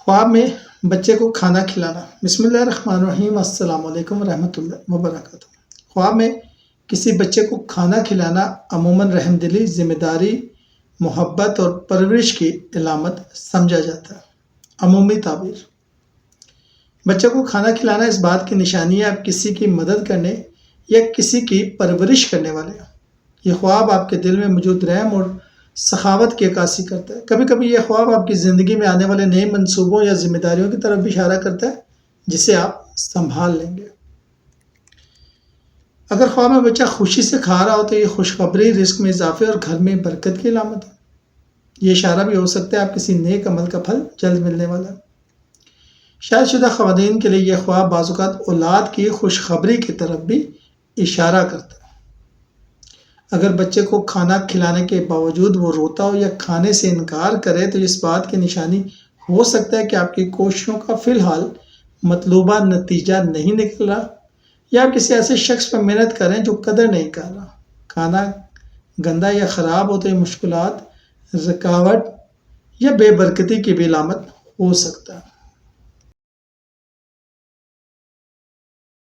خواب میں بچے کو کھانا کھلانا۔ بسم اللہ الرحمن الرحیم، السلام علیکم ورحمۃ اللہ وبرکاتہ۔ خواب میں کسی بچے کو کھانا کھلانا عموماً رحم دلی، ذمہ داری، محبت اور پرورش کی علامت سمجھا جاتا ہے۔ عمومی تعبیر: بچے کو کھانا کھلانا اس بات کی نشانی ہے آپ کسی کی مدد کرنے یا کسی کی پرورش کرنے والے ہیں۔ یہ خواب آپ کے دل میں موجود رحم اور سخاوت کی عکاسی کرتا ہے۔ کبھی کبھی یہ خواب آپ کی زندگی میں آنے والے نئے منصوبوں یا ذمہ داریوں کی طرف بھی اشارہ کرتا ہے جسے آپ سنبھال لیں گے۔ اگر خواب میں بچہ خوشی سے کھا رہا ہو تو یہ خوشخبری، رزق میں اضافے اور گھر میں برکت کی علامت ہے۔ یہ اشارہ بھی ہو سکتا ہے آپ کسی نیک عمل کا پھل جلد ملنے والا ہے۔ شادی شدہ خواتین کے لیے یہ خواب بعض اوقات اولاد کی خوشخبری کی طرف بھی اشارہ کرتا ہے۔ اگر بچے کو کھانا کھلانے کے باوجود وہ روتا ہو یا کھانے سے انکار کرے تو اس بات کی نشانی ہو سکتا ہے کہ آپ کی کوششوں کا فی الحال مطلوبہ نتیجہ نہیں نکل رہا، یا آپ کسی ایسے شخص پر محنت کریں جو قدر نہیں کر رہا۔ کھانا گندا یا خراب ہو تو یہ مشکلات، رکاوٹ یا بے برکتی کی بھی علامت ہو سکتا ہے۔